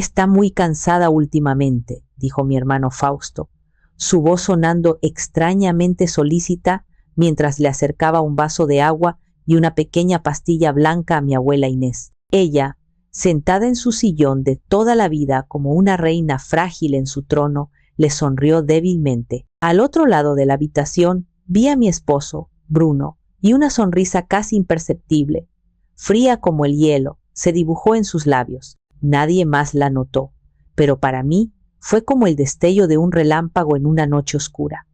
Está muy cansada últimamente, dijo mi hermano Fausto, su voz sonando extrañamente solícita mientras le acercaba un vaso de agua y una pequeña pastilla blanca a mi abuela Inés. Ella, sentada en su sillón de toda la vida como una reina frágil en su trono, le sonrió débilmente. Al otro lado de la habitación vi a mi esposo, Bruno, y una sonrisa casi imperceptible, fría como el hielo, se dibujó en sus labios. Nadie más la notó, pero para mí fue como el destello de un relámpago en una noche oscura.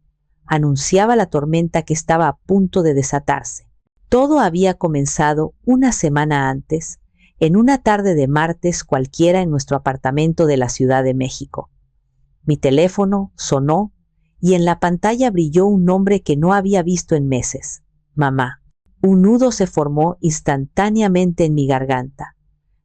Anunciaba la tormenta que estaba a punto de desatarse. Todo había comenzado una semana antes, en una tarde de martes cualquiera en nuestro apartamento de la Ciudad de México. Mi teléfono sonó y en la pantalla brilló un nombre que no había visto en meses: mamá. Un nudo se formó instantáneamente en mi garganta.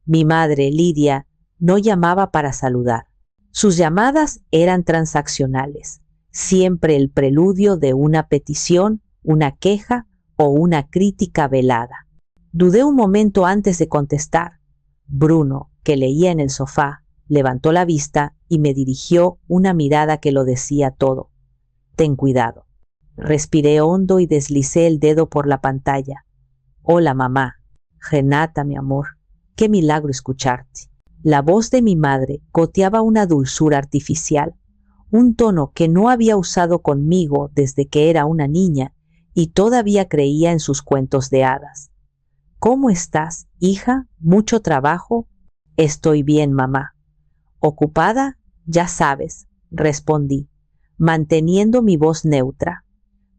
Mi madre, Lidia, no llamaba para saludar. Sus llamadas eran transaccionales, siempre el preludio de una petición, una queja o una crítica velada. Dudé un momento antes de contestar. Bruno, que leía en el sofá, levantó la vista y me dirigió una mirada que lo decía todo. Ten cuidado. Respiré hondo y deslicé el dedo por la pantalla. Hola, mamá. Renata, mi amor. Qué milagro escucharte. La voz de mi madre goteaba una dulzura artificial, un tono que no había usado conmigo desde que era una niña y todavía creía en sus cuentos de hadas. ¿Cómo estás, hija? ¿Mucho trabajo? Estoy bien, mamá. ¿Ocupada? Ya sabes, respondí, manteniendo mi voz neutra.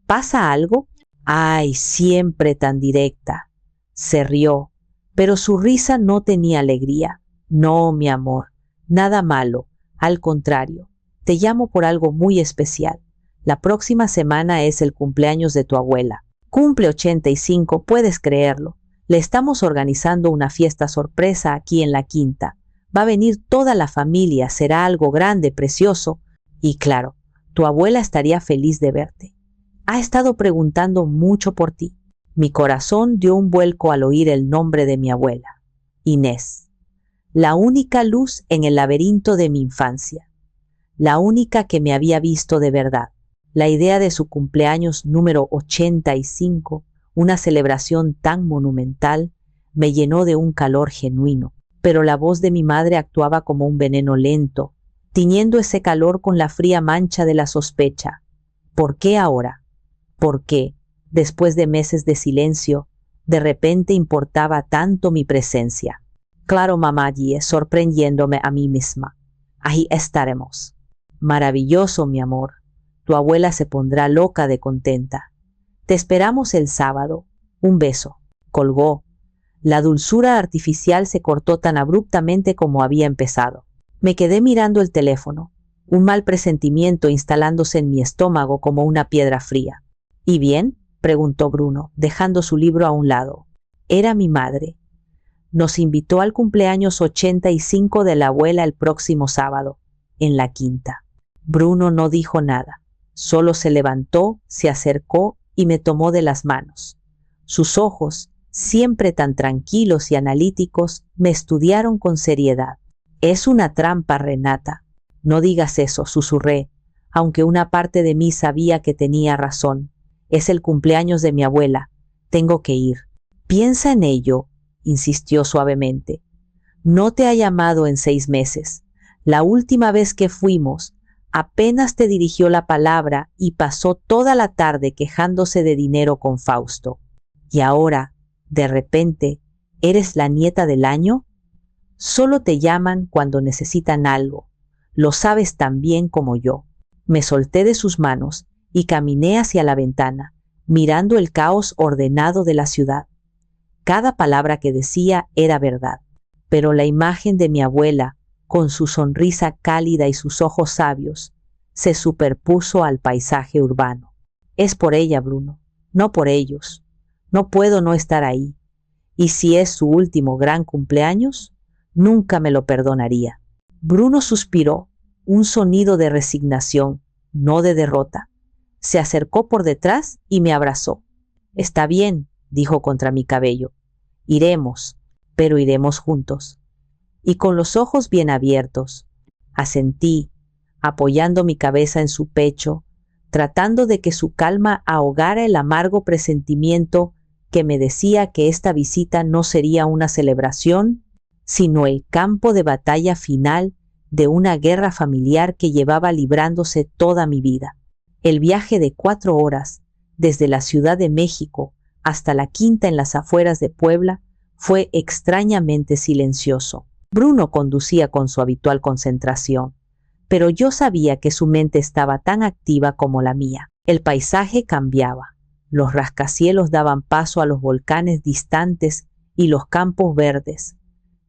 ¿Pasa algo? Ay, siempre tan directa. Se rió, pero su risa no tenía alegría. No, mi amor, nada malo, al contrario, te llamo por algo muy especial. La próxima semana es el cumpleaños de tu abuela. Cumple 85, puedes creerlo. Le estamos organizando una fiesta sorpresa aquí en la quinta. Va a venir toda la familia, será algo grande, precioso. Y claro, tu abuela estaría feliz de verte. Ha estado preguntando mucho por ti. Mi corazón dio un vuelco al oír el nombre de mi abuela, Inés. La única luz en el laberinto de mi infancia. La única que me había visto de verdad. La idea de su cumpleaños número 85, una celebración tan monumental, me llenó de un calor genuino. Pero la voz de mi madre actuaba como un veneno lento, tiñendo ese calor con la fría mancha de la sospecha. ¿Por qué ahora? ¿Por qué, después de meses de silencio, de repente importaba tanto mi presencia? Claro, mamá, allí sorprendiéndome a mí misma. Ahí estaremos. Maravilloso, mi amor. Tu abuela se pondrá loca de contenta. Te esperamos el sábado. Un beso. Colgó. La dulzura artificial se cortó tan abruptamente como había empezado. Me quedé mirando el teléfono, un mal presentimiento instalándose en mi estómago como una piedra fría. ¿Y bien?, preguntó Bruno, dejando su libro a un lado. Era mi madre. Nos invitó al cumpleaños 85 de la abuela el próximo sábado, en la quinta. Bruno no dijo nada, solo se levantó, se acercó y me tomó de las manos. Sus ojos, siempre tan tranquilos y analíticos, me estudiaron con seriedad. Es una trampa, Renata. No digas eso, susurré, aunque una parte de mí sabía que tenía razón. Es el cumpleaños de mi abuela. Tengo que ir. Piensa en ello, insistió suavemente. No te ha llamado en 6 meses. La última vez que fuimos, apenas te dirigió la palabra y pasó toda la tarde quejándose de dinero con Fausto. Y ahora, de repente, ¿eres la nieta del año? Solo te llaman cuando necesitan algo. Lo sabes tan bien como yo. Me solté de sus manos y caminé hacia la ventana, mirando el caos ordenado de la ciudad. Cada palabra que decía era verdad, pero la imagen de mi abuela, con su sonrisa cálida y sus ojos sabios, se superpuso al paisaje urbano. Es por ella, Bruno, no por ellos. No puedo no estar ahí. Y si es su último gran cumpleaños, nunca me lo perdonaría. Bruno suspiró, un sonido de resignación, no de derrota. Se acercó por detrás y me abrazó. Está bien, dijo contra mi cabello. Iremos, pero iremos juntos. y con los ojos bien abiertos. Asentí, apoyando mi cabeza en su pecho, tratando de que su calma ahogara el amargo presentimiento que me decía que esta visita no sería una celebración, sino el campo de batalla final de una guerra familiar que llevaba librándose toda mi vida. El viaje de 4 horas, desde la Ciudad de México hasta la quinta en las afueras de Puebla, fue extrañamente silencioso. Bruno conducía con su habitual concentración, pero yo sabía que su mente estaba tan activa como la mía. El paisaje cambiaba. Los rascacielos daban paso a los volcanes distantes y los campos verdes.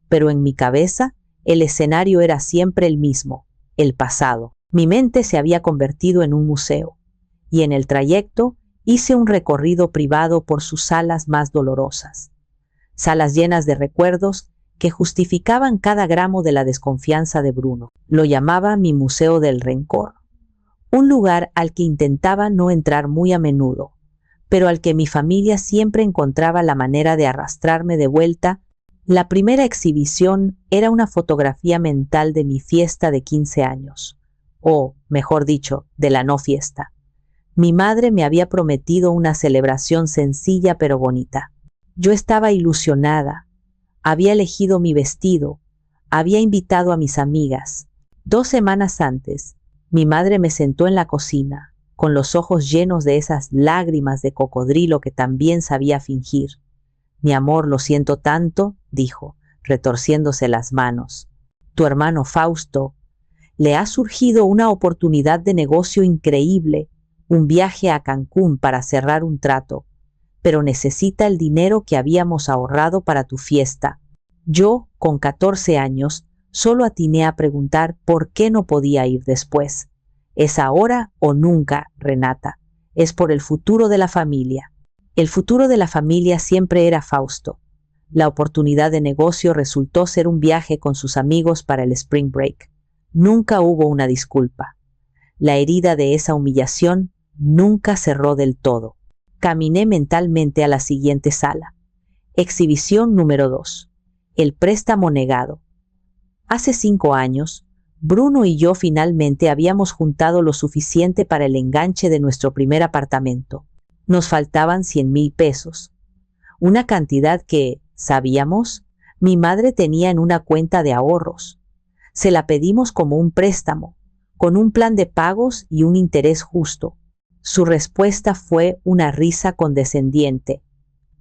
Pero en mi cabeza, el escenario era siempre el mismo, el pasado. Mi mente se había convertido en un museo, y en el trayecto hice un recorrido privado por sus salas más dolorosas. Salas llenas de recuerdos que justificaban cada gramo de la desconfianza de Bruno. Lo llamaba mi Museo del Rencor, un lugar al que intentaba no entrar muy a menudo, pero al que mi familia siempre encontraba la manera de arrastrarme de vuelta. La primera exhibición era una fotografía mental de mi fiesta de 15 años, o, mejor dicho, de la no fiesta. Mi madre me había prometido una celebración sencilla pero bonita. Yo estaba ilusionada. Había elegido mi vestido, había invitado a mis amigas. 2 semanas antes, mi madre me sentó en la cocina, con los ojos llenos de esas lágrimas de cocodrilo que también sabía fingir. Mi amor, lo siento tanto, dijo, retorciéndose las manos. Tu hermano Fausto, le ha surgido una oportunidad de negocio increíble, un viaje a Cancún para cerrar un trato, pero necesita el dinero que habíamos ahorrado para tu fiesta. Yo, con 14 años, solo atiné a preguntar por qué no podía ir después. Es ahora o nunca, Renata. Es por el futuro de la familia. El futuro de la familia siempre era Fausto. La oportunidad de negocio resultó ser un viaje con sus amigos para el Spring Break. Nunca hubo una disculpa. La herida de esa humillación nunca cerró del todo. Caminé mentalmente a la siguiente sala. Exhibición número 2. El préstamo negado. Hace 5 años, Bruno y yo finalmente habíamos juntado lo suficiente para el enganche de nuestro primer apartamento. Nos faltaban 100,000 pesos. Una cantidad que, sabíamos, mi madre tenía en una cuenta de ahorros. Se la pedimos como un préstamo, con un plan de pagos y un interés justo. Su respuesta fue una risa condescendiente.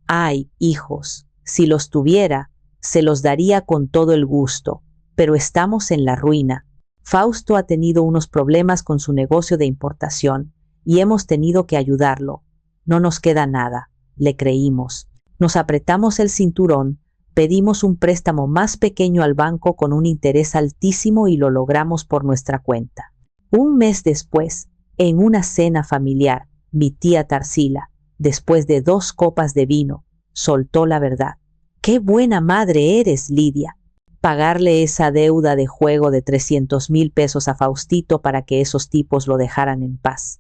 Ay, hijos, si los tuviera, se los daría con todo el gusto, pero estamos en la ruina. Fausto ha tenido unos problemas con su negocio de importación y hemos tenido que ayudarlo. No nos queda nada, le creímos. Nos apretamos el cinturón, pedimos un préstamo más pequeño al banco con un interés altísimo y lo logramos por nuestra cuenta. Un mes después, en una cena familiar, mi tía Tarsila, después de 2 copas de vino, soltó la verdad. ¡Qué buena madre eres, Lidia! Pagarle esa deuda de juego de 300,000 pesos a Faustito para que esos tipos lo dejaran en paz.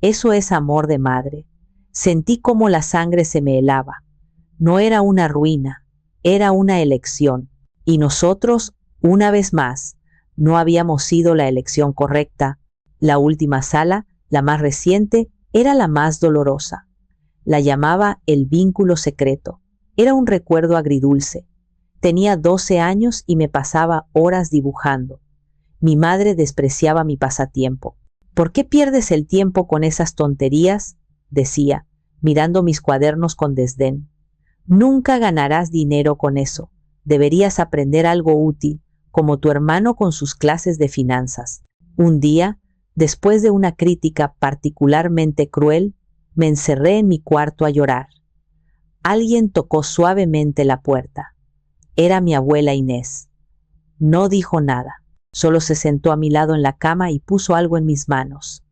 Eso es amor de madre. Sentí como la sangre se me helaba. No era una ruina, era una elección. Y nosotros, una vez más, no habíamos sido la elección correcta. La última sala, la más reciente, era la más dolorosa. La llamaba el vínculo secreto. Era un recuerdo agridulce. Tenía 12 años y me pasaba horas dibujando. Mi madre despreciaba mi pasatiempo. ¿Por qué pierdes el tiempo con esas tonterías?, decía, mirando mis cuadernos con desdén. Nunca ganarás dinero con eso. Deberías aprender algo útil, como tu hermano con sus clases de finanzas. Un día, después de una crítica particularmente cruel, me encerré en mi cuarto a llorar. Alguien tocó suavemente la puerta. Era mi abuela Inés. No dijo nada, solo se sentó a mi lado en la cama y puso algo en mis manos.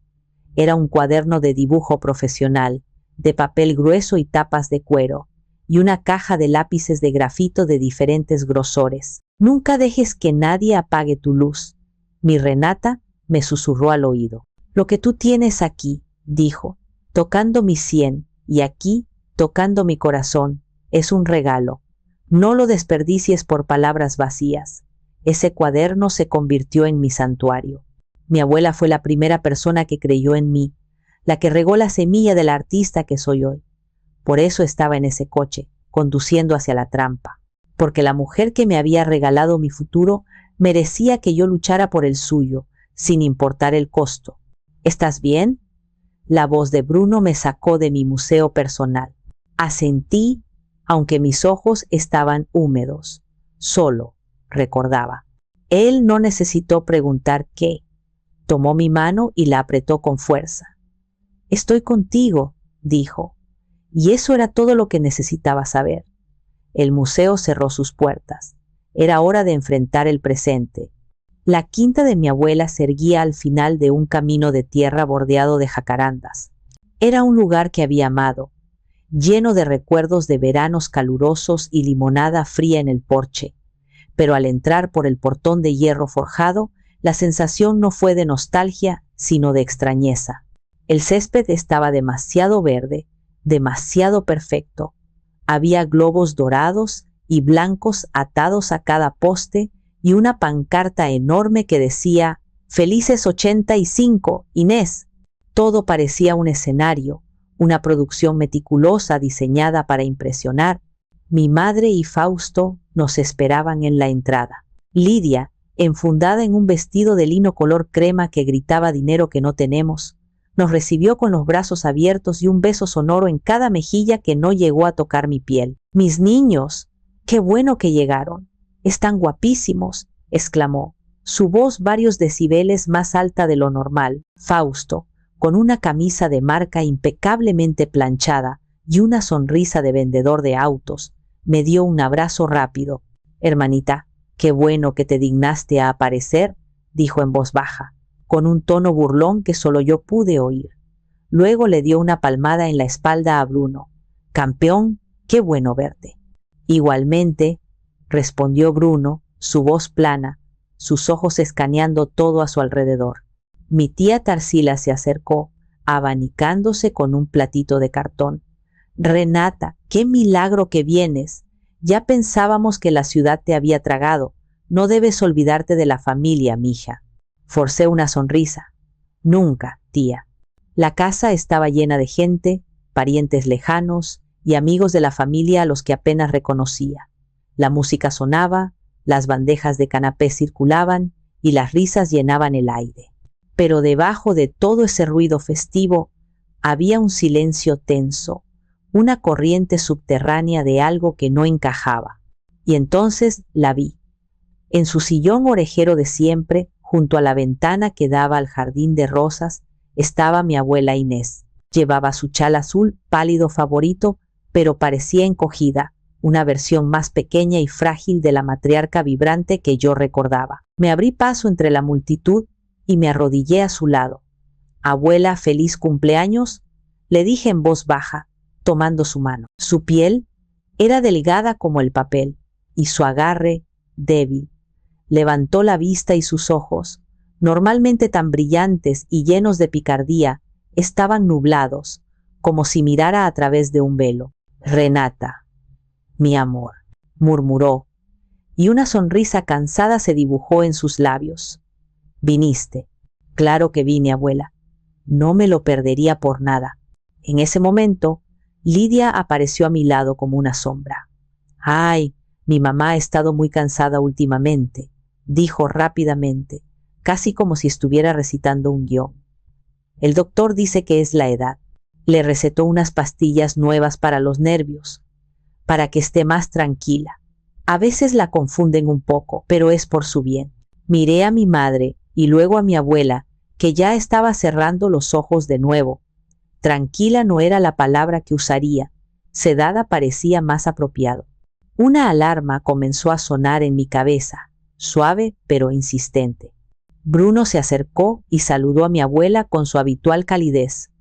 Era un cuaderno de dibujo profesional, de papel grueso y tapas de cuero, y una caja de lápices de grafito de diferentes grosores. Nunca dejes que nadie apague tu luz. Mi Renata me susurró al oído. Lo que tú tienes aquí, dijo, tocando mi sien, y aquí, tocando mi corazón, es un regalo. No lo desperdicies por palabras vacías. Ese cuaderno se convirtió en mi santuario. Mi abuela fue la primera persona que creyó en mí, la que regó la semilla del artista que soy hoy. Por eso estaba en ese coche, conduciendo hacia la trampa, porque la mujer que me había regalado mi futuro merecía que yo luchara por el suyo, sin importar el costo. ¿Estás bien? La voz de Bruno me sacó de mi museo personal. Asentí, aunque mis ojos estaban húmedos. Solo, recordaba. Él no necesitó preguntar qué. Tomó mi mano y la apretó con fuerza. Estoy contigo, dijo. Y eso era todo lo que necesitaba saber. El museo cerró sus puertas. Era hora de enfrentar el presente. La quinta de mi abuela se erguía al final de un camino de tierra bordeado de jacarandas. Era un lugar que había amado, lleno de recuerdos de veranos calurosos y limonada fría en el porche. Pero al entrar por el portón de hierro forjado, la sensación no fue de nostalgia, sino de extrañeza. El césped estaba demasiado verde, demasiado perfecto. Había globos dorados y blancos atados a cada poste y una pancarta enorme que decía «Felices 85, Inés». Todo parecía un escenario, una producción meticulosa diseñada para impresionar. Mi madre y Fausto nos esperaban en la entrada. Lidia, enfundada en un vestido de lino color crema que gritaba dinero que no tenemos, nos recibió con los brazos abiertos y un beso sonoro en cada mejilla que no llegó a tocar mi piel. «Mis niños, qué bueno que llegaron. Están guapísimos», exclamó, su voz varios decibeles más alta de lo normal. Fausto, con una camisa de marca impecablemente planchada y una sonrisa de vendedor de autos, me dio un abrazo rápido. «Hermanita, qué bueno que te dignaste a aparecer», dijo en voz baja, con un tono burlón que solo yo pude oír. Luego le dio una palmada en la espalda a Bruno. «Campeón, qué bueno verte». «Igualmente», respondió Bruno, su voz plana, sus ojos escaneando todo a su alrededor. Mi tía Tarsila se acercó, abanicándose con un platito de cartón. «Renata, qué milagro que vienes. Ya pensábamos que la ciudad te había tragado. No debes olvidarte de la familia, mija». Forcé una sonrisa. «Nunca, tía». La casa estaba llena de gente, parientes lejanos y amigos de la familia a los que apenas reconocía. La música sonaba, las bandejas de canapé circulaban y las risas llenaban el aire. Pero debajo de todo ese ruido festivo había un silencio tenso, una corriente subterránea de algo que no encajaba. Y entonces la vi. En su sillón orejero de siempre, junto a la ventana que daba al jardín de rosas, estaba mi abuela Inés. Llevaba su chal azul pálido favorito, pero parecía encogida, una versión más pequeña y frágil de la matriarca vibrante que yo recordaba. Me abrí paso entre la multitud y me arrodillé a su lado. «Abuela, feliz cumpleaños», le dije en voz baja, tomando su mano. Su piel era delgada como el papel y su agarre débil. Levantó la vista y sus ojos, normalmente tan brillantes y llenos de picardía, estaban nublados, como si mirara a través de un velo. «Renata, mi amor», murmuró, y una sonrisa cansada se dibujó en sus labios. «Viniste». «Claro que vine, abuela. No me lo perdería por nada». En ese momento, Lidia apareció a mi lado como una sombra. «Ay, mi mamá ha estado muy cansada últimamente», dijo rápidamente, casi como si estuviera recitando un guión. «El doctor dice que es la edad. Le recetó unas pastillas nuevas para los nervios, para que esté más tranquila. A veces la confunden un poco, pero es por su bien». Miré a mi madre y luego a mi abuela, que ya estaba cerrando los ojos de nuevo. Tranquila no era la palabra que usaría, sedada parecía más apropiado. Una alarma comenzó a sonar en mi cabeza, suave pero insistente. Bruno se acercó y saludó a mi abuela con su habitual calidez,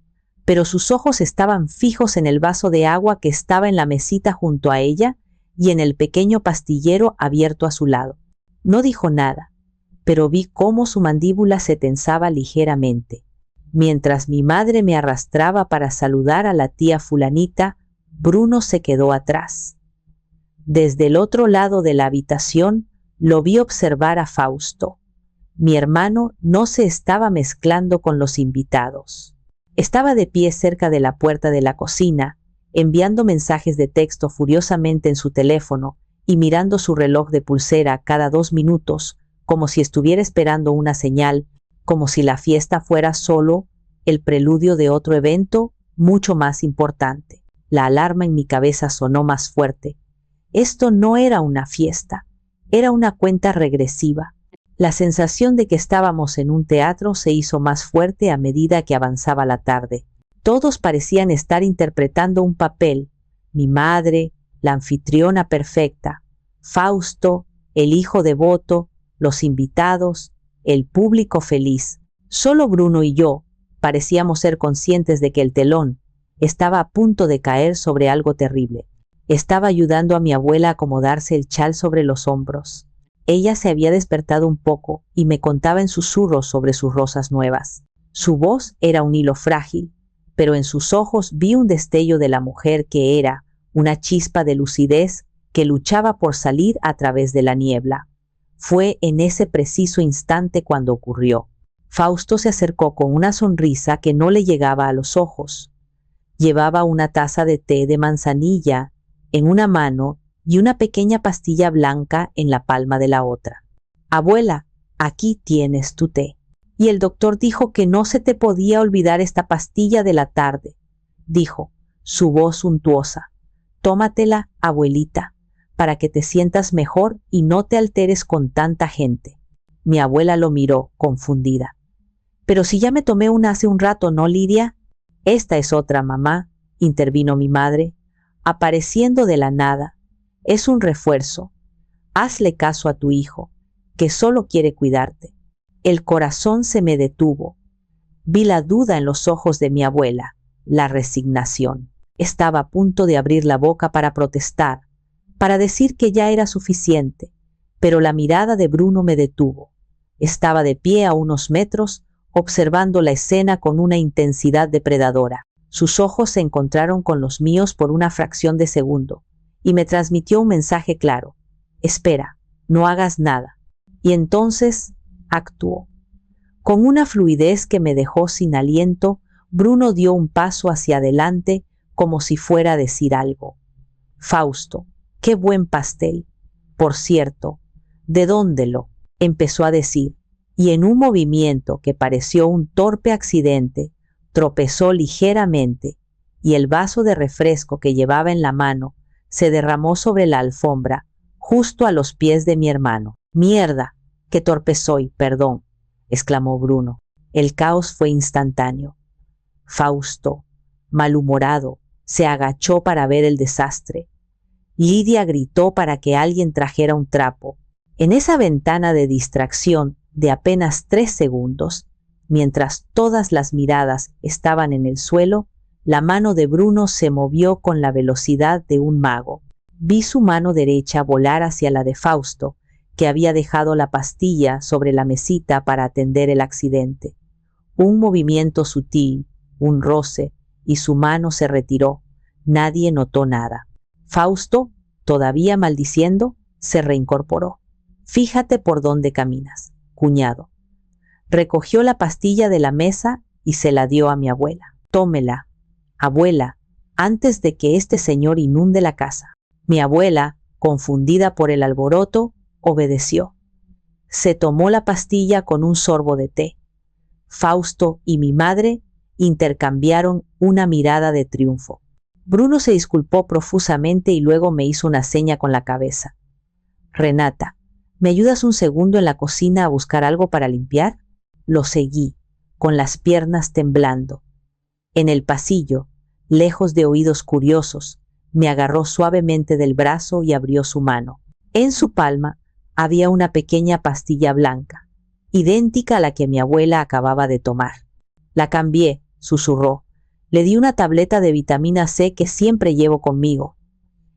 pero sus ojos estaban fijos en el vaso de agua que estaba en la mesita junto a ella y en el pequeño pastillero abierto a su lado. No dijo nada, pero vi cómo su mandíbula se tensaba ligeramente. Mientras mi madre me arrastraba para saludar a la tía fulanita, Bruno se quedó atrás. Desde el otro lado de la habitación Lo vi observar a Fausto. Mi hermano no se estaba mezclando con los invitados. Estaba de pie cerca de la puerta de la cocina, enviando mensajes de texto furiosamente en su teléfono y mirando su reloj de pulsera cada 2 minutos, como si estuviera esperando una señal, como si la fiesta fuera solo el preludio de otro evento mucho más importante. La alarma en mi cabeza sonó más fuerte. Esto no era una fiesta, era una cuenta regresiva. La sensación de que estábamos en un teatro se hizo más fuerte a medida que avanzaba la tarde. Todos parecían estar interpretando un papel. Mi madre, la anfitriona perfecta, Fausto, el hijo devoto, los invitados, el público feliz. Solo Bruno y yo parecíamos ser conscientes de que el telón estaba a punto de caer sobre algo terrible. Estaba ayudando a mi abuela a acomodarse el chal sobre los hombros. Ella se había despertado un poco y me contaba en susurros sobre sus rosas nuevas. Su voz era un hilo frágil, pero en sus ojos vi un destello de la mujer que era, una chispa de lucidez que luchaba por salir a través de la niebla. Fue en ese preciso instante cuando ocurrió. Fausto se acercó con una sonrisa que no le llegaba a los ojos. Llevaba una taza de té de manzanilla en una mano y una pequeña pastilla blanca en la palma de la otra. Abuela, aquí tienes tu té. Y el doctor dijo que no se te podía olvidar esta pastilla de la tarde, dijo, su voz suntuosa. Tómatela, abuelita, para que te sientas mejor y no te alteres con tanta gente. Mi abuela lo miró, confundida. Pero si ya me tomé una hace un rato, ¿no, Lidia? Esta es otra, mamá, intervino mi madre, apareciendo de la nada. Es un refuerzo. Hazle caso a tu hijo, que solo quiere cuidarte. El corazón se me detuvo. Vi la duda en los ojos de mi abuela, la resignación. Estaba a punto de abrir la boca para protestar, para decir que ya era suficiente, pero la mirada de Bruno me detuvo. Estaba de pie a unos metros, observando la escena con una intensidad depredadora. Sus ojos se encontraron con los míos por una fracción de segundo, y me transmitió un mensaje claro. Espera, no hagas nada. Y entonces actuó. Con una fluidez que me dejó sin aliento, Bruno dio un paso hacia adelante como si fuera a decir algo. Fausto, qué buen pastel. Por cierto, ¿de dónde lo? Empezó a decir, y en un movimiento que pareció un torpe accidente, tropezó ligeramente, y el vaso de refresco que llevaba en la mano se derramó sobre la alfombra, justo a los pies de mi hermano. ¡Mierda! ¡Qué torpe soy! Perdón, exclamó Bruno. El caos fue instantáneo. Fausto, malhumorado, se agachó para ver el desastre. Lidia gritó para que alguien trajera un trapo. En esa ventana de distracción de apenas 3 segundos, mientras todas las miradas estaban en el suelo, la mano de Bruno se movió con la velocidad de un mago. Vi su mano derecha volar hacia la de Fausto, que había dejado la pastilla sobre la mesita para atender el accidente. Un movimiento sutil, un roce, y su mano se retiró. Nadie notó nada. Fausto, todavía maldiciendo, se reincorporó. Fíjate por dónde caminas, cuñado. Recogió la pastilla de la mesa y se la dio a mi abuela. Tómela, abuela, antes de que este señor inunde la casa. Mi abuela, confundida por el alboroto, obedeció. Se tomó la pastilla con un sorbo de té. Fausto y mi madre intercambiaron una mirada de triunfo. Bruno se disculpó profusamente y luego me hizo una seña con la cabeza. Renata, ¿me ayudas un segundo en la cocina a buscar algo para limpiar? Lo seguí, con las piernas temblando. En el pasillo, lejos de oídos curiosos, me agarró suavemente del brazo y abrió su mano. En su palma había una pequeña pastilla blanca, idéntica a la que mi abuela acababa de tomar. La cambié, susurró. Le di una tableta de vitamina C que siempre llevo conmigo.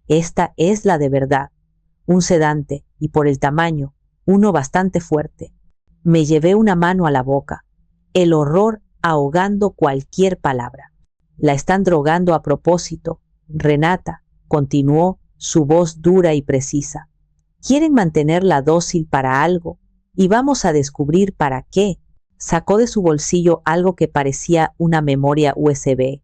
Esta es la de verdad, un sedante, y por el tamaño, uno bastante fuerte. Me llevé una mano a la boca, el horror ahogando cualquier palabra. La están drogando a propósito, Renata, continuó, su voz dura y precisa. Quieren mantenerla dócil para algo, y vamos a descubrir para qué. Sacó de su bolsillo algo que parecía una memoria USB.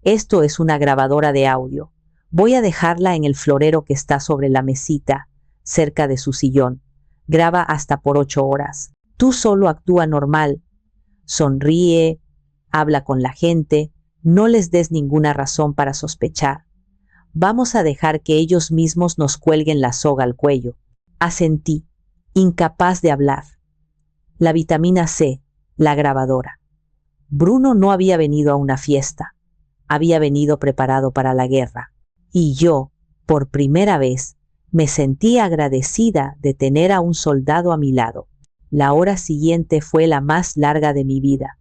Esto es una grabadora de audio. Voy a dejarla en el florero que está sobre la mesita, cerca de su sillón. Graba hasta por 8 horas. Tú solo actúa normal. Sonríe, habla con la gente, no les des ninguna razón para sospechar. Vamos a dejar que ellos mismos nos cuelguen la soga al cuello. Asentí, incapaz de hablar. La vitamina C, la grabadora. Bruno no había venido a una fiesta. Había venido preparado para la guerra. Y yo, por primera vez, me sentí agradecida de tener a un soldado a mi lado. La hora siguiente fue la más larga de mi vida.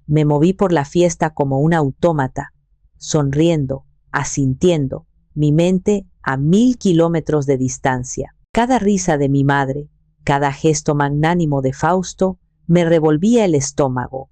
Me moví por la fiesta como un autómata, sonriendo, asintiendo, mi mente a 1000 kilómetros de distancia. Cada risa de mi madre, cada gesto magnánimo de Fausto, me revolvía el estómago.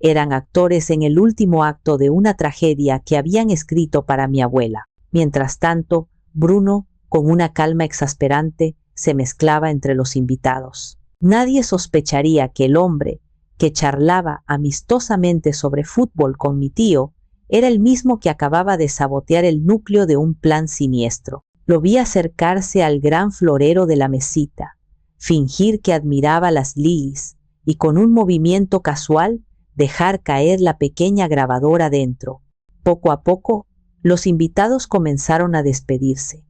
Eran actores en el último acto de una tragedia que habían escrito para mi abuela. Mientras tanto, Bruno, con una calma exasperante, se mezclaba entre los invitados. Nadie sospecharía que el hombre que charlaba amistosamente sobre fútbol con mi tío era el mismo que acababa de sabotear el núcleo de un plan siniestro. Lo vi acercarse al gran florero de la mesita, fingir que admiraba las lilies y con un movimiento casual dejar caer la pequeña grabadora dentro. Poco a poco, los invitados comenzaron a despedirse.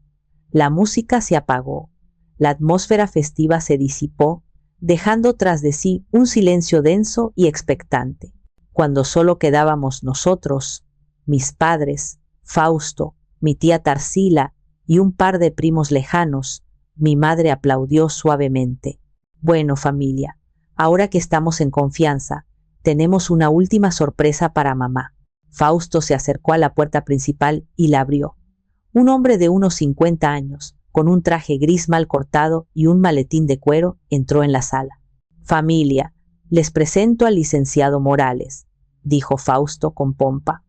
La música se apagó, la atmósfera festiva se disipó, dejando tras de sí un silencio denso y expectante. Cuando solo quedábamos nosotros, mis padres, Fausto, mi tía Tarsila y un par de primos lejanos, mi madre aplaudió suavemente. Bueno, familia, ahora que estamos en confianza, tenemos una última sorpresa para mamá. Fausto se acercó a la puerta principal y la abrió. Un hombre de unos 50 años, con un traje gris mal cortado y un maletín de cuero, entró en la sala. Familia, les presento al licenciado Morales, dijo Fausto con pompa.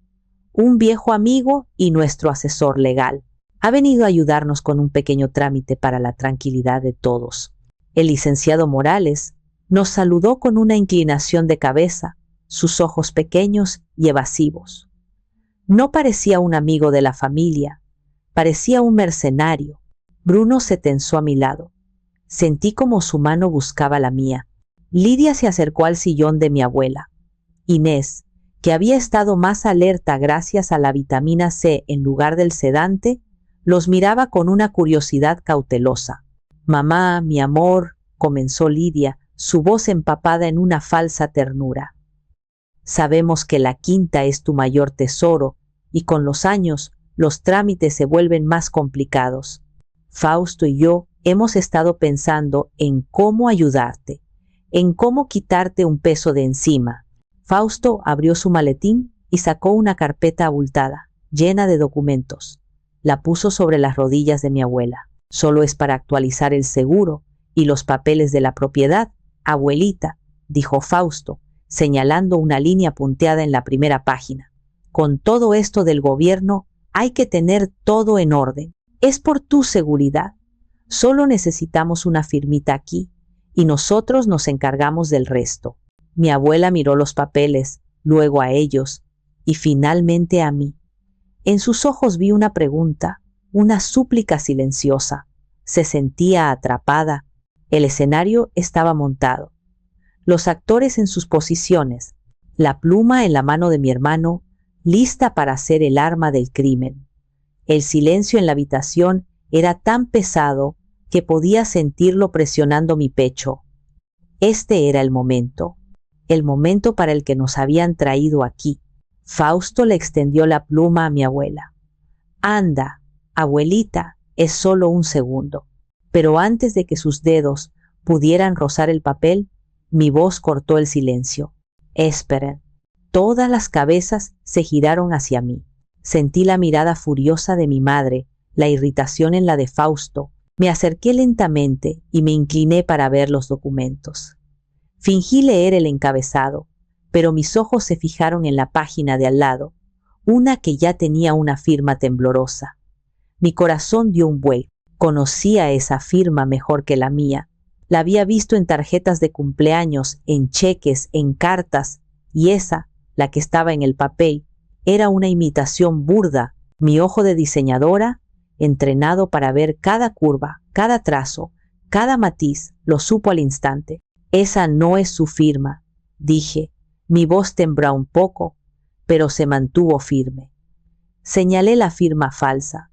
Un viejo amigo y nuestro asesor legal. Ha venido a ayudarnos con un pequeño trámite para la tranquilidad de todos. El licenciado Morales nos saludó con una inclinación de cabeza, sus ojos pequeños y evasivos. No parecía un amigo de la familia, parecía un mercenario. Bruno se tensó a mi lado. Sentí como su mano buscaba la mía. Lidia se acercó al sillón de mi abuela. Inés, que había estado más alerta gracias a la vitamina C en lugar del sedante, los miraba con una curiosidad cautelosa. Mamá, mi amor, comenzó Lidia, su voz empapada en una falsa ternura. Sabemos que la quinta es tu mayor tesoro y con los años los trámites se vuelven más complicados. Fausto y yo hemos estado pensando en cómo ayudarte, en cómo quitarte un peso de encima. Fausto abrió su maletín y sacó una carpeta abultada, llena de documentos. La puso sobre las rodillas de mi abuela. Solo es para actualizar el seguro y los papeles de la propiedad, abuelita, dijo Fausto, señalando una línea punteada en la primera página. Con todo esto del gobierno, hay que tener todo en orden. Es por tu seguridad. Solo necesitamos una firmita aquí y nosotros nos encargamos del resto. Mi abuela miró los papeles, luego a ellos y finalmente a mí. En sus ojos vi una pregunta, una súplica silenciosa. Se sentía atrapada. El escenario estaba montado. Los actores en sus posiciones, la pluma en la mano de mi hermano, lista para ser el arma del crimen. El silencio en la habitación era tan pesado que podía sentirlo presionando mi pecho. Este era el momento para el que nos habían traído aquí. Fausto le extendió la pluma a mi abuela. Anda, abuelita, es solo un segundo. Pero antes de que sus dedos pudieran rozar el papel, mi voz cortó el silencio. Esperen. Todas las cabezas se giraron hacia mí. Sentí la mirada furiosa de mi madre, la irritación en la de Fausto. Me acerqué lentamente y me incliné para ver los documentos. Fingí leer el encabezado, pero mis ojos se fijaron en la página de al lado, una que ya tenía una firma temblorosa. Mi corazón dio un vuelco. Conocía esa firma mejor que la mía. La había visto en tarjetas de cumpleaños, en cheques, en cartas, y esa, la que estaba en el papel, era una imitación burda. Mi ojo de diseñadora, entrenado para ver cada curva, cada trazo, cada matiz, lo supo al instante. Esa no es su firma, dije. Mi voz tembló un poco, pero se mantuvo firme. Señalé la firma falsa.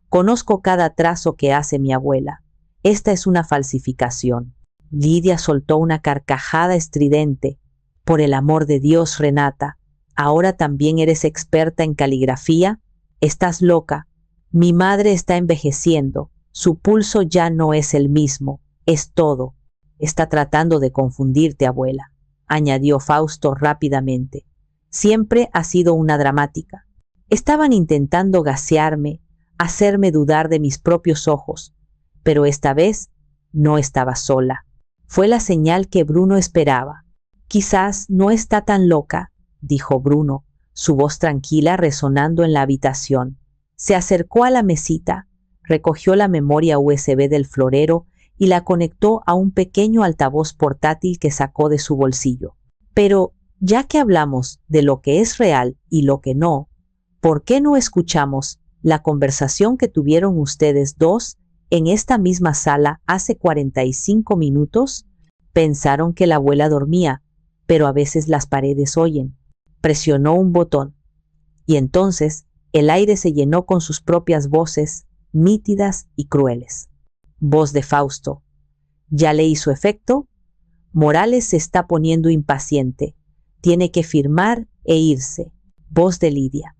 Conozco cada trazo que hace mi abuela. Esta es una falsificación. Lidia soltó una carcajada estridente. Por el amor de Dios, Renata, ¿ahora también eres experta en caligrafía? Estás loca. Mi madre está envejeciendo. Su pulso ya no es el mismo. Es todo. Está tratando de confundirte, abuela, añadió Fausto rápidamente. Siempre ha sido una dramática. Estaban intentando gasearme, hacerme dudar de mis propios ojos, pero esta vez no estaba sola. Fue la señal que Bruno esperaba. Quizás no está tan loca, dijo Bruno, su voz tranquila resonando en la habitación. Se acercó a la mesita, recogió la memoria USB del florero y la conectó a un pequeño altavoz portátil que sacó de su bolsillo. Pero, ya que hablamos de lo que es real y lo que no, ¿por qué no escuchamos la conversación que tuvieron ustedes dos en esta misma sala hace 45 minutos? Pensaron que la abuela dormía, pero a veces las paredes oyen. Presionó un botón, y entonces el aire se llenó con sus propias voces, nítidas y crueles. Voz de Fausto. ¿Ya le hizo efecto? Morales se está poniendo impaciente. Tiene que firmar e irse. Voz de Lidia.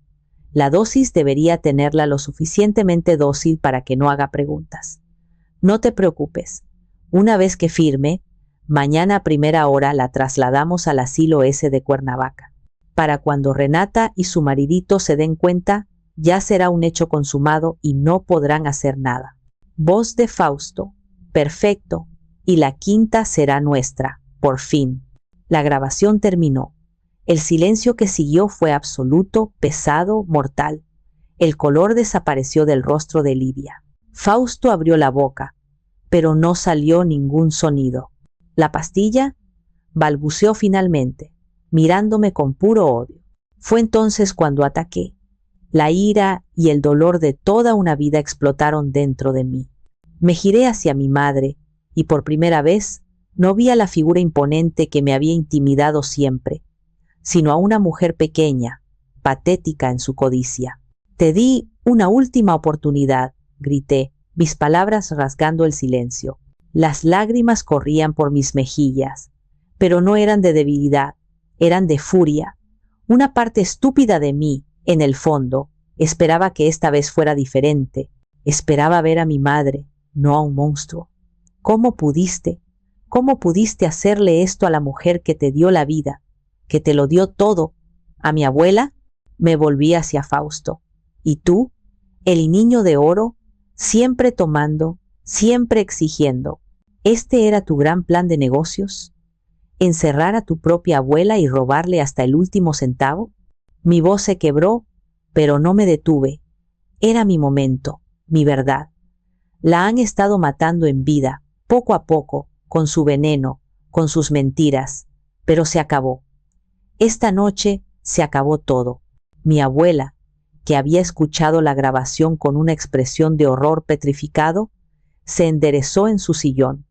La dosis debería tenerla lo suficientemente dócil para que no haga preguntas. No te preocupes. Una vez que firme, mañana a primera hora la trasladamos al asilo S de Cuernavaca. Para cuando Renata y su maridito se den cuenta, ya será un hecho consumado y no podrán hacer nada. Voz de Fausto. Perfecto. Y la quinta será nuestra, por fin. La grabación terminó. El silencio que siguió fue absoluto, pesado, mortal. El color desapareció del rostro de Lidia. Fausto abrió la boca, pero no salió ningún sonido. ¿La pastilla? Balbuceó finalmente, mirándome con puro odio. Fue entonces cuando ataqué. La ira y el dolor de toda una vida explotaron dentro de mí. Me giré hacia mi madre y por primera vez no vi a la figura imponente que me había intimidado siempre, sino a una mujer pequeña, patética en su codicia. Te di una última oportunidad, grité, mis palabras rasgando el silencio. Las lágrimas corrían por mis mejillas, pero no eran de debilidad, eran de furia. Una parte estúpida de mí, en el fondo, esperaba que esta vez fuera diferente. Esperaba ver a mi madre, no a un monstruo. ¿Cómo pudiste? ¿Cómo pudiste hacerle esto a la mujer que te dio la vida, que te lo dio todo? ¿A mi abuela? Me volví hacia Fausto. ¿Y tú? El niño de oro, siempre tomando, siempre exigiendo. ¿Este era tu gran plan de negocios? ¿Encerrar a tu propia abuela y robarle hasta el último centavo? Mi voz se quebró, pero no me detuve. Era mi momento, mi verdad. La han estado matando en vida, poco a poco, con su veneno, con sus mentiras, pero se acabó. Esta noche se acabó todo. Mi abuela, que había escuchado la grabación con una expresión de horror petrificado, se enderezó en su sillón.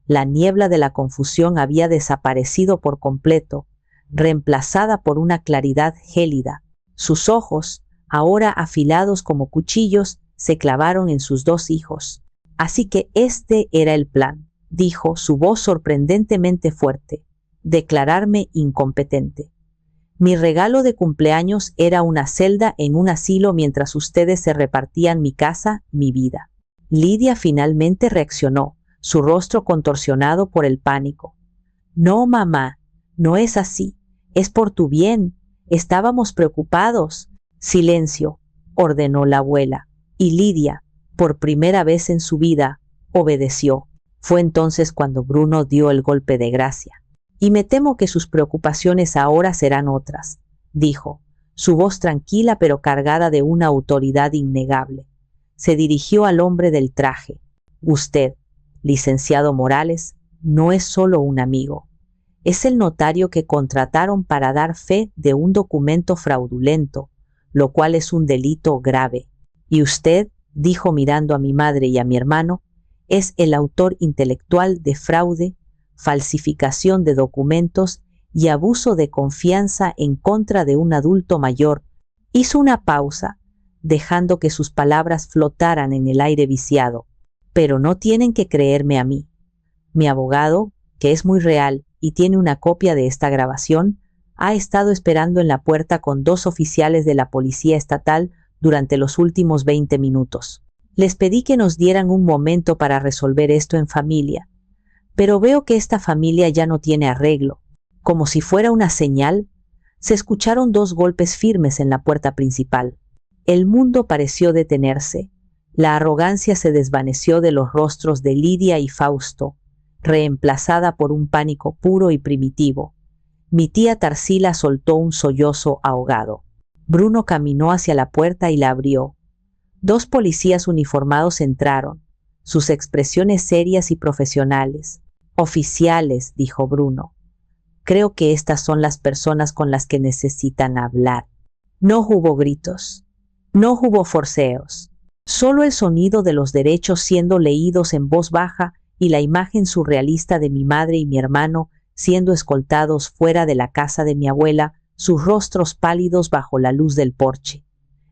La niebla de la confusión había desaparecido por completo, reemplazada por una claridad gélida. Sus ojos, ahora afilados como cuchillos, se clavaron en sus dos hijos. Así que este era el plan, dijo, su voz sorprendentemente fuerte, declararme incompetente. Mi regalo de cumpleaños era una celda en un asilo mientras ustedes se repartían mi casa, mi vida. Lidia finalmente reaccionó, su rostro contorsionado por el pánico. No, mamá, no es así. Es por tu bien. Estábamos preocupados. Silencio, ordenó la abuela, y Lidia, por primera vez en su vida, obedeció. Fue entonces cuando Bruno dio el golpe de gracia. Y me temo que sus preocupaciones ahora serán otras, dijo, su voz tranquila pero cargada de una autoridad innegable. Se dirigió al hombre del traje. Usted, licenciado Morales, no es solo un amigo. Es el notario que contrataron para dar fe de un documento fraudulento, lo cual es un delito grave. Y usted, dijo mirando a mi madre y a mi hermano, es el autor intelectual de fraude, falsificación de documentos y abuso de confianza en contra de un adulto mayor. Hizo una pausa, dejando que sus palabras flotaran en el aire viciado. Pero no tienen que creerme a mí. Mi abogado, que es muy real y tiene una copia de esta grabación, ha estado esperando en la puerta con 2 oficiales de la Policía Estatal durante los últimos 20 minutos. Les pedí que nos dieran un momento para resolver esto en familia, pero veo que esta familia ya no tiene arreglo. Como si fuera una señal, se escucharon 2 golpes firmes en la puerta principal. El mundo pareció detenerse. La arrogancia se desvaneció de los rostros de Lidia y Fausto, reemplazada por un pánico puro y primitivo. Mi tía Tarsila soltó un sollozo ahogado. Bruno caminó hacia la puerta y la abrió. 2 policías uniformados entraron, sus expresiones serias y profesionales. Oficiales, dijo Bruno. Creo que estas son las personas con las que necesitan hablar. No hubo gritos, no hubo forceos, solo el sonido de los derechos siendo leídos en voz baja y la imagen surrealista de mi madre y mi hermano siendo escoltados fuera de la casa de mi abuela, sus rostros pálidos bajo la luz del porche.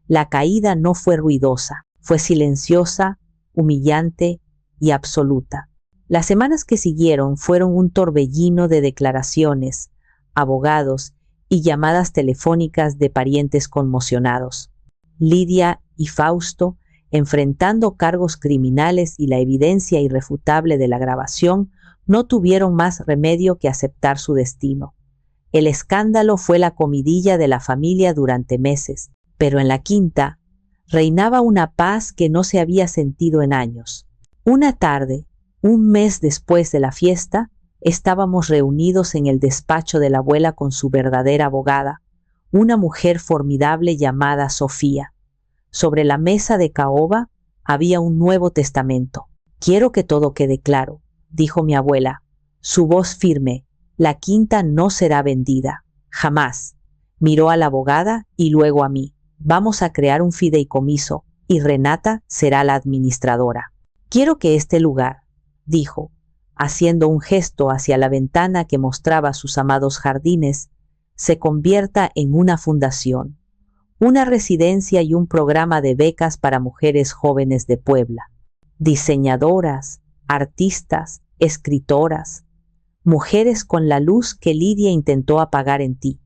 La caída no fue ruidosa, fue silenciosa, humillante y absoluta. Las semanas que siguieron fueron un torbellino de declaraciones, abogados y llamadas telefónicas de parientes conmocionados. Lidia y Fausto, enfrentando cargos criminales y la evidencia irrefutable de la grabación, no tuvieron más remedio que aceptar su destino. El escándalo fue la comidilla de la familia durante meses, pero en la quinta reinaba una paz que no se había sentido en años. Una tarde, un mes después de la fiesta, estábamos reunidos en el despacho de la abuela con su verdadera abogada, una mujer formidable llamada Sofía. Sobre la mesa de caoba había un Nuevo Testamento. Quiero que todo quede claro, dijo mi abuela, su voz firme. La quinta no será vendida, jamás. Miró a la abogada y luego a mí. Vamos a crear un fideicomiso y Renata será la administradora. Quiero que este lugar, dijo, haciendo un gesto hacia la ventana que mostraba sus amados jardines, se convierta en una fundación, una residencia y un programa de becas para mujeres jóvenes de Puebla. Diseñadoras, artistas, escritoras, mujeres con la luz que Lidia intentó apagar en ti.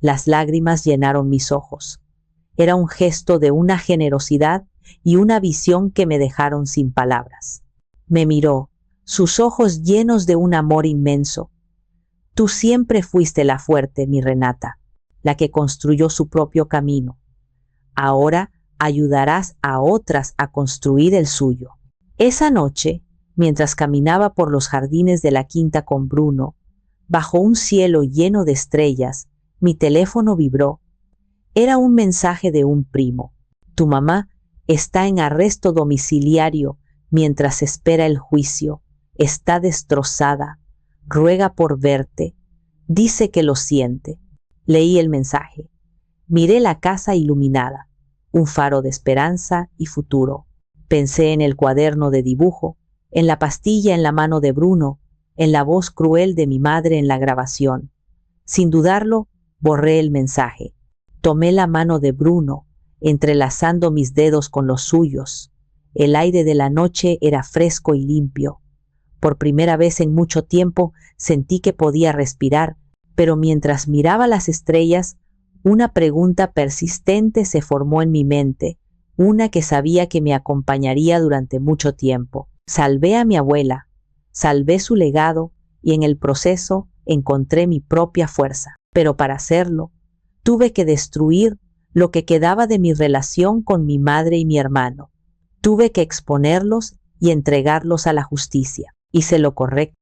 Las lágrimas llenaron mis ojos. Era un gesto de una generosidad y una visión que me dejaron sin palabras. Me miró, sus ojos llenos de un amor inmenso. Tú siempre fuiste la fuerte, mi Renata, la que construyó su propio camino. Ahora ayudarás a otras a construir el suyo. Esa noche, mientras caminaba por los jardines de la quinta con Bruno, bajo un cielo lleno de estrellas, mi teléfono vibró. Era un mensaje de un primo. Tu mamá está en arresto domiciliario mientras espera el juicio. Está destrozada. Ruega por verte. Dice que lo siente. Leí el mensaje. Miré la casa iluminada, un faro de esperanza y futuro. Pensé en el cuaderno de dibujo, en la pastilla en la mano de Bruno, en la voz cruel de mi madre en la grabación. Sin dudarlo, borré el mensaje. Tomé la mano de Bruno, entrelazando mis dedos con los suyos. El aire de la noche era fresco y limpio. Por primera vez en mucho tiempo sentí que podía respirar, pero mientras miraba las estrellas, una pregunta persistente se formó en mi mente, una que sabía que me acompañaría durante mucho tiempo. Salvé a mi abuela, salvé su legado y en el proceso encontré mi propia fuerza. Pero para hacerlo, tuve que destruir lo que quedaba de mi relación con mi madre y mi hermano. Tuve que exponerlos y entregarlos a la justicia. Hice lo correcto.